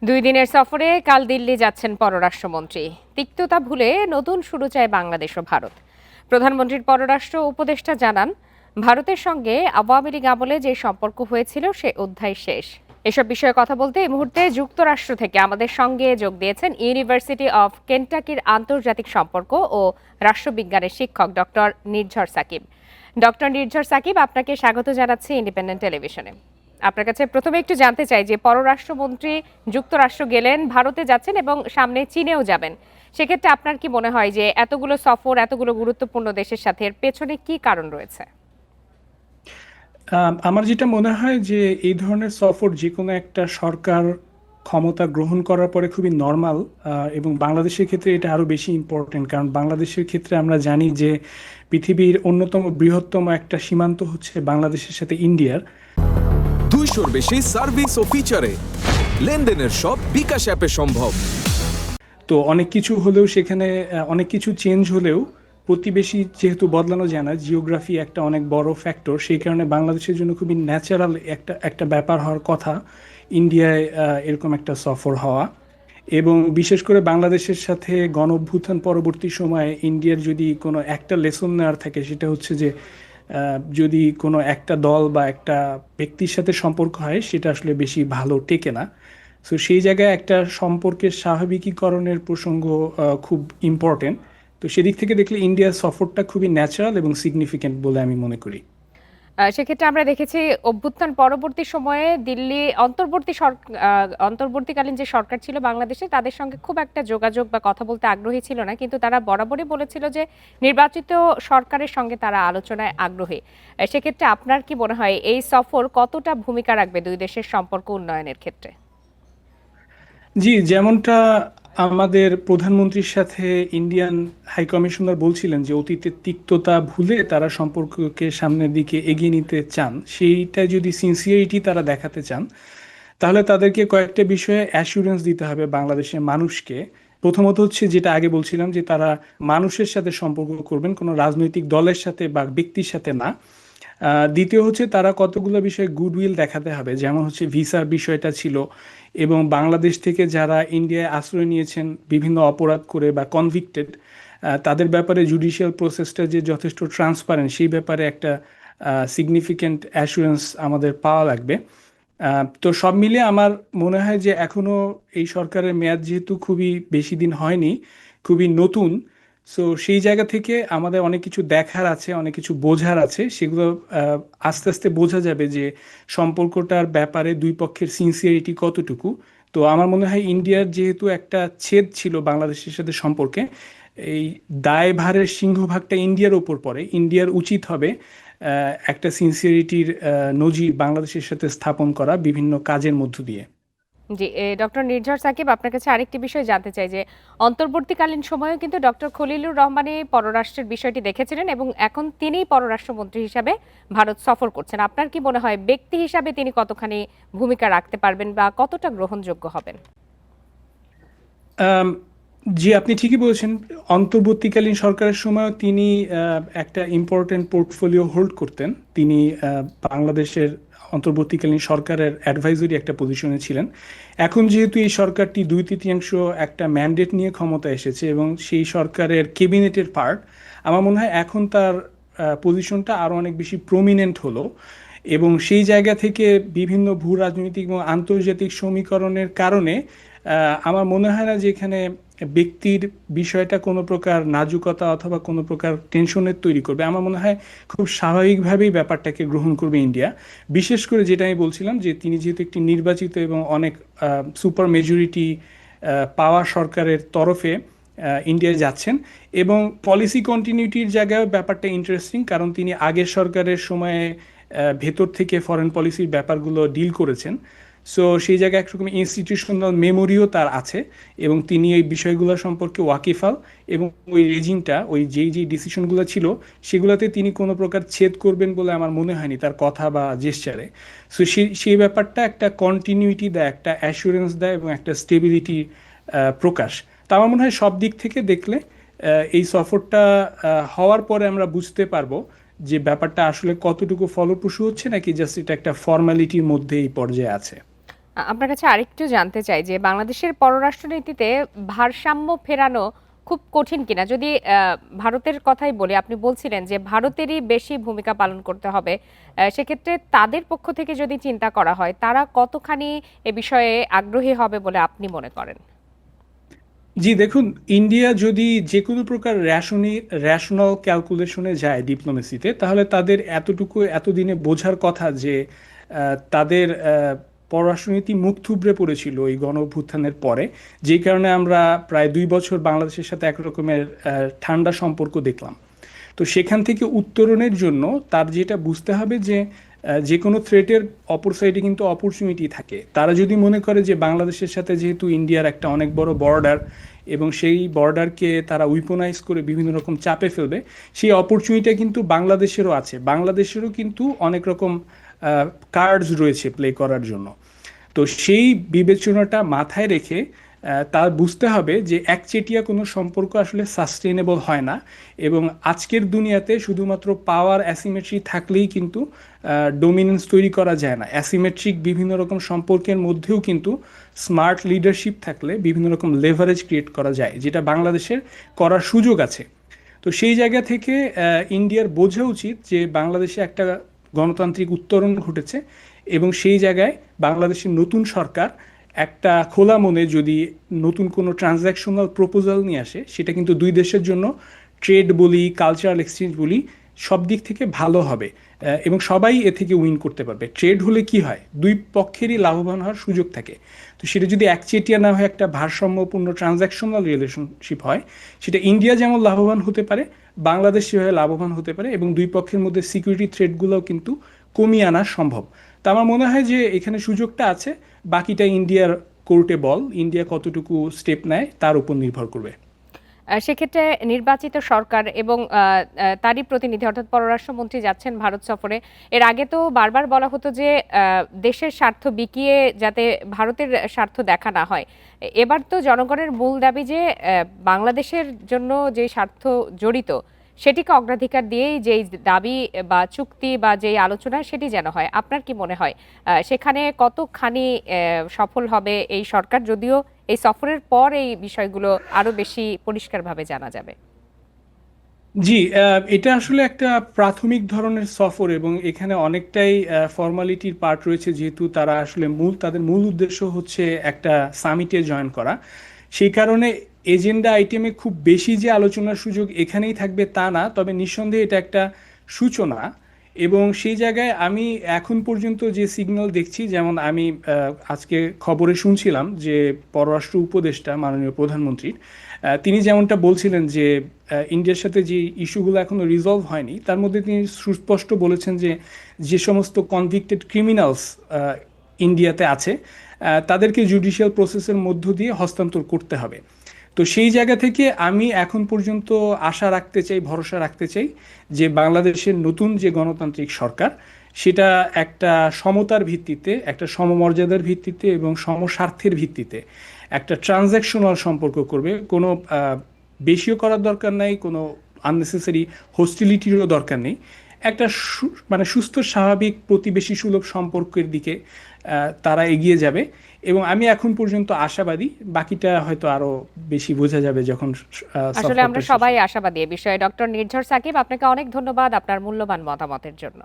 দুই দিনের সফরে কাল দিল্লি যাচ্ছেন পররাষ্ট্রমন্ত্রী। তিক্ততা ভুলে নতুন শুরু চায় বাংলাদেশ ও ভারত। প্রধানমন্ত্রীর পররাষ্ট্র উপদেষ্টা জানান, ভারতের সঙ্গে আওয়ামী লীগ আমলে যে সম্পর্ক হয়েছিল সে অধ্যায় শেষ। এসব বিষয়ে কথা বলতে এই মুহূর্তে যুক্তরাষ্ট্র থেকে আমাদের সঙ্গে যোগ দিয়েছেন ইউনিভার্সিটি অফ কেন্টাকির আন্তর্জাতিক সম্পর্ক ও রাষ্ট্রবিজ্ঞানের শিক্ষক ডক্টর নির্ঝর সাকিব। ডক্টর নির্ঝর সাকিব, আপনাকে স্বাগত জানাচ্ছি ইন্ডিপেন্ডেন্ট টেলিভিশনে। আপনার কাছে প্রথমে একটু জানতে চাই যে পররাষ্ট্রমন্ত্রী যুক্তরাষ্ট্র গেলেন, ভারতে যাচ্ছেন এবং সামনে চীনেও যাবেন। সেক্ষেত্রে আপনার কি মনে হয় যে এতগুলো সফর, এতগুলো গুরুত্বপূর্ণ দেশের সাথে এর পেছনে কি কারণ রয়েছে? আমার যেটা মনে হয় যে এই ধরনের সফর যে কোনো একটা সরকার ক্ষমতা গ্রহণ করার পরে খুবই নর্মাল। এবং বাংলাদেশের ক্ষেত্রে এটা আরো বেশি ইম্পর্টেন্ট, কারণ বাংলাদেশের ক্ষেত্রে আমরা জানি যে পৃথিবীর অন্যতম বৃহত্তম একটা সীমান্ত হচ্ছে বাংলাদেশের সাথে ইন্ডিয়ার। 200-র বেশি সার্ভিস ও ফিচারে লেনদেনের সব বিকাশ অ্যাপে সম্ভব। তো অনেক কিছু হলেও সেখানে অনেক কিছু চেঞ্জ হলেও প্রতিবেশী যেহেতু বদলানো যায় না, জিওগ্রাফি একটা অনেক বড় ফ্যাক্টর, সেই কারণে বাংলাদেশের জন্য খুবই ন্যাচারাল একটা একটা ব্যাপার হওয়ার কথা ইন্ডিয়ায় এরকম একটা সফর হওয়া। এবং বিশেষ করে বাংলাদেশের সাথে গণ অভ্যুত্থান পরবর্তী সময়ে ইন্ডিয়ার যদি কোনো একটা লেসন নেওয়ার থাকে, সেটা হচ্ছে যে যদি কোনো একটা দল বা একটা ব্যক্তির সাথে সম্পর্ক হয়, সেটা আসলে বেশি ভালো টেকে না। সো সেই জায়গায় একটা সম্পর্কের স্বাভাবিকীকরণের প্রসঙ্গ খুব ইম্পর্টেন্ট। তো সেদিক থেকে দেখলে ইন্ডিয়ার সফরটা খুবই ন্যাচারাল এবং সিগনিফিকেন্ট বলে আমি মনে করি। সেক্ষেত্রে আমরা দেখেছি অভ্যুত্থান পরবর্তী সময়ে দিল্লি অন্তর্বর্তীকালীন যে সরকার ছিল বাংলাদেশে, তাদের সঙ্গে খুব একটা যোগাযোগ বা কথা বলতে আগ্রহী ছিল না, কিন্তু তারা বরাবরই বলেছিল যে নির্বাচিত সরকারের সঙ্গে তারা আলোচনায় আগ্রহী। সেক্ষেত্রে আপনার কি মনে হয় এই সফর কতটা ভূমিকা রাখবে দুই দেশের সম্পর্ক উন্নয়নের ক্ষেত্রে? জি, যেমনটা আমাদের প্রধানমন্ত্রীর সাথে ইন্ডিয়ান হাই কমিশনার বলছিলেন যে অতীতের তিক্ততা ভুলে তারা সম্পর্ককে সামনের দিকে এগিয়ে নিতে চান, সেইটা যদি সিনসিয়ারিটি তারা দেখাতে চান, তাহলে তাদেরকে কয়েকটা বিষয়ে অ্যাসুরেন্স দিতে হবে বাংলাদেশের মানুষকে। প্রথমত হচ্ছে যেটা আগে বলছিলাম, যে তারা মানুষের সাথে সম্পর্ক করবেন, কোনো রাজনৈতিক দলের সাথে বা ব্যক্তির সাথে না। দ্বিতীয় হচ্ছে তারা কতগুলো বিষয়ে গুডউইল দেখাতে হবে, যেমন হচ্ছে ভিসার বিষয়টা ছিল, এবং বাংলাদেশ থেকে যারা ইন্ডিয়ায় আশ্রয় নিয়েছেন বিভিন্ন অপরাধ করে বা কনভিক্টেড, তাদের ব্যাপারে জুডিশিয়াল প্রসেসটা যে যথেষ্ট ট্রান্সপারেন্ট, সেই ব্যাপারে একটা সিগনিফিক্যান্ট অ্যাসুরেন্স আমাদের পাওয়া লাগবে। তো সব মিলিয়ে আমার মনে হয় যে এখনো এই সরকারের মেয়াদ যেহেতু খুবই বেশি দিন হয়নি, খুবই নতুন, সো সেই জায়গা থেকে আমাদের অনেক কিছু দেখার আছে, অনেক কিছু বোঝার আছে। সেগুলো আস্তে আস্তে বোঝা যাবে যে সম্পর্কটার ব্যাপারে দুই পক্ষের সিনসিয়ারিটি কতটুকু। তো আমার মনে হয় ইন্ডিয়ার যেহেতু একটা ছেদ ছিল বাংলাদেশের সাথে সম্পর্কে, এই দায়ভারের সিংহভাগটা ইন্ডিয়ার ওপর পড়ে। ইন্ডিয়ার উচিত হবে একটা সিনসিয়ারিটির নজির বাংলাদেশের সাথে স্থাপন করা বিভিন্ন কাজের মধ্য দিয়ে। জি, ডক্টর নির্ঝর সাকিব, আপনার কাছে আরেকটি বিষয় জানতে চাই যে অন্তর্বর্তীকালীন সময়েও কিন্তু ডক্টর খলিলুর রহমানই পররাষ্ট্রের বিষয়টি দেখেছিলেন এবং এখন তিনিই পররাষ্ট্রমন্ত্রী হিসাবে ভারত সফর করছেন। আপনার কি মনে হয় ব্যক্তি হিসাবে তিনি কতখানি ভূমিকা রাখতে পারবেন বা কতটা গ্রহণযোগ্য হবেন? আম, জি, আপনি ঠিকই বলেছেন। অন্তর্বর্তীকালীন সরকারের সময় তিনি একটা ইম্পর্টেন্ট পোর্টফোলিও হোল্ড করতেন। তিনি বাংলাদেশের অন্তর্বর্তীকালীন সরকারের অ্যাডভাইজরি একটা পজিশনে ছিলেন। এখন যেহেতু এই সরকারটি 2/3 একটা ম্যান্ডেট নিয়ে ক্ষমতা এসেছে এবং সেই সরকারের ক্যাবিনেটের পার্ট, আমার মনে হয় এখন তার পজিশনটা আরো অনেক বেশি প্রমিনেন্ট হলো। এবং সেই জায়গা থেকে বিভিন্ন ভূ রাজনৈতিক এবং আন্তর্জাতিক সমীকরণের কারণে আমার মনে হয় না যে এখানে ব্যক্তির বিষয়টা কোনো প্রকার নাজুকতা অথবা কোনো প্রকার টেনশনের তৈরি করবে। আমার মনে হয় খুব স্বাভাবিকভাবেই ব্যাপারটাকে গ্রহণ করবে ইন্ডিয়া। বিশেষ করে যেটা আমি বলছিলাম, যে তিনি যেহেতু একটি নির্বাচিত এবং অনেক সুপার মেজরিটি পাওয়া সরকারের তরফে ইন্ডিয়ায় যাচ্ছেন, এবং পলিসি কন্টিনিউটির জায়গায় ব্যাপারটা ইন্টারেস্টিং, কারণ তিনি আগের সরকারের সময়ে ভেতর থেকে ফরেন পলিসির ব্যাপারগুলো ডিল করেছেন। সো সেই জায়গায় একরকম ইনস্টিটিউশনাল মেমোরিও তার আছে, এবং তিনি এই বিষয়গুলো সম্পর্কে ওয়াকিফাল। এবং ওই রেজিমটা, ওই যেই যেই ডিসিশনগুলো ছিল, সেগুলোতে তিনি কোনো প্রকার ছেদ করবেন বলে আমার মনে হয়নি তার কথা বা জেস্চারে। সো সেই ব্যাপারটা একটা কন্টিনিউইটি দেয়, একটা অ্যাসুরেন্স দেয় এবং একটা স্টেবিলিটি প্রকাশ। তা আমার মনে হয় সব দিক থেকে দেখলে এই সফরটা হওয়ার পরে আমরা বুঝতে পারবো যে ব্যাপারটা আসলে কতটুকু ফলপ্রসূ হচ্ছে, নাকি জাস্ট এটা একটা ফর্মালিটির মধ্যে এই পর্যায়ে আছে। আপনার কাছে আরেকটু জানতে চাই যে বাংলাদেশের পররাষ্ট্রনীতিতে ভারসাম্য ফেরানো খুব কঠিন কিনা? যদি ভারতের কথাই বলি, আপনি বলছিলেন যে ভারতেরই বেশি ভূমিকা পালন করতে হবে। সেক্ষেত্রে তাদের পক্ষ থেকে যদি চিন্তা করা হয়, তারা কতখানি এ বিষয়ে আগ্রহী হবে বলে আপনি মনে করেন? জি দেখুন, ইন্ডিয়া যদি যে কোনো প্রকার রেশনাল ক্যালকুলেশনে যায় ডিপ্লোমেসিতে, তাহলে তাদের এতটুকু এতদিনে বোঝার কথা যে তাদের পররাষ্ট্রনীতি মুখ থুবড়ে পড়েছিল এই গণ অভ্যুত্থানের পরে, যেই কারণে আমরা প্রায় 2 বছর বাংলাদেশের সাথে একরকমের ঠান্ডা সম্পর্ক দেখলাম। তো সেখান থেকে উত্তরণের জন্য তার যেটা বুঝতে হবে যে যে কোনো থ্রেটের অপর সাইডে কিন্তু অপরচুনিটি থাকে। তারা যদি মনে করে যে বাংলাদেশের সাথে যেহেতু ইন্ডিয়ার একটা অনেক বড় বর্ডার এবং সেই বর্ডারকে তারা উইপনাইজ করে বিভিন্ন রকম চাপে ফেলবে, সেই অপরচুনিটিটা কিন্তু বাংলাদেশেরও আছে। বাংলাদেশেরও কিন্তু অনেক রকম কার্ডস রয়েছে প্লে করার জন্য। তো সেই বিবেচনাটা মাথায় রেখে তার বুঝতে হবে যে একচেটিয়া কোনো সম্পর্ক আসলে সাস্টেনেবল হয় না, এবং আজকের দুনিয়াতে শুধুমাত্র পাওয়ার অ্যাসিমেট্রি থাকলেই কিন্তু ডোমিনেন্স তৈরি করা যায় না। অ্যাসিমেট্রিক বিভিন্ন রকম সম্পর্কের মধ্যেও কিন্তু স্মার্ট লিডারশিপ থাকলে বিভিন্ন রকম লেভারেজ ক্রিয়েট করা যায়, যেটা বাংলাদেশের করার সুযোগ আছে। তো সেই জায়গা থেকে ইন্ডিয়ার বোঝা উচিত যে বাংলাদেশে একটা গণতান্ত্রিক উত্তরণ ঘটেছে, এবং সেই জায়গায় বাংলাদেশের নতুন সরকার একটা খোলা মনে যদি নতুন কোনো ট্রানজ্যাকশনাল প্রপোজাল নিয়ে আসে, সেটা কিন্তু দুই দেশের জন্য, ট্রেড বলি কালচারাল এক্সচেঞ্জ বলি, সব দিক থেকে ভালো হবে এবং সবাই এ থেকে উইন করতে পারবে। ট্রেড হলে কি হয়, দুই পক্ষেরই লাভবান হওয়ার সুযোগ থাকে। তো সেটা যদি একচেটিয়া না হয় একটা ভারসাম্যপূর্ণ ট্রানজ্যাকশনাল রিলেশনশিপ হয়, সেটা ইন্ডিয়া যেমন লাভবান হতে পারে, বাংলাদেশ সেভাবে লাভবান হতে পারে, এবং দুই পক্ষের মধ্যে সিকিউরিটি থ্রেটগুলোও কিন্তু কমিয়ে আনা সম্ভব। তা আমার মনে হয় যে এখানে সুযোগটা আছে। বাকিটা ইন্ডিয়ার কোর্টে বল, ইন্ডিয়া কতটুকু স্টেপ নেয় তার উপর নির্ভর করবে। সেক্ষেত্রে নির্বাচিত সরকার এবং তারই প্রতিনিধি অর্থাৎ পররাষ্ট্রমন্ত্রী যাচ্ছেন ভারত সফরে। এর আগে তো বারবার বলা হতো যে দেশের স্বার্থ বিকিয়ে যাতে ভারতের স্বার্থ দেখা না হয়। এবার তো জনগণের মূল দাবি যে বাংলাদেশের জন্য যে স্বার্থ জড়িত সেটিকে অগ্রাধিকার দিয়েই যেই দাবি বা চুক্তি বা যেই আলোচনা সেটি যেন হয়। আপনার কি মনে হয় সেখানে কতখানি সফল হবে এই সরকার? যদিও এই সফরের পর এই বিষয়গুলো আরো বেশি পরিষ্কারভাবে জানা যাবে। জি, এটা আসলে একটা প্রাথমিক ধরনের সফর, এবং এখানে অনেকটাই ফর্মালিটির পার্ট রয়েছে, যেহেতু তারা আসলে তাদের মূল উদ্দেশ্য হচ্ছে একটা সামিটে জয়েন করা। সেই কারণে এজেন্ডা আইটেমে খুব বেশি যে আলোচনার সুযোগ এখানেই থাকবে তা না, তবে নিঃসন্দেহে এটা একটা সূচনা। এবং সেই জায়গায় আমি এখন পর্যন্ত যে সিগন্যাল দেখছি, যেমন আমি আজকে খবরে শুনছিলাম যে পররাষ্ট্র উপদেষ্টা মাননীয় প্রধানমন্ত্রীর তিনি যেমনটা বলছিলেন যে ইন্ডিয়ার সাথে যে ইস্যুগুলো এখনো রিজলভ হয়নি, তার মধ্যে তিনি সুস্পষ্ট বলেছেন যে যে সমস্ত কনভিক্টেড ক্রিমিনালস ইন্ডিয়াতে আছে তাদেরকে জুডিশিয়াল প্রসেসের মধ্য দিয়ে হস্তান্তর করতে হবে। তো সেই জায়গা থেকে আমি এখন পর্যন্ত আশা রাখতে চাই, ভরসা রাখতে চাই যে বাংলাদেশের নতুন যে গণতান্ত্রিক সরকার, সেটা একটা সমতার ভিত্তিতে, একটা সমমর্যাদার ভিত্তিতে এবং সমস্বার্থের ভিত্তিতে একটা ট্রানজ্যাকশনাল সম্পর্ক করবে। কোনো বেশিও করার দরকার নাই, কোনো আননেসেসারি হোস্টিলিটিরও দরকার নেই। একটা মানে সুস্থ স্বাভাবিক প্রতিবেশী সুলভ সম্পর্কের দিকে তারা এগিয়ে যাবে, এবং আমি এখন পর্যন্ত আশাবাদী। বাকিটা হয়তো আরো বেশি বোঝা যাবে যখন আসলে আমরা সবাই আশাবাদী এ বিষয়ে। ডক্টর নির্ঝর সাকিব, আপনাকে অনেক ধন্যবাদ আপনার মূল্যবান মতামতের জন্য।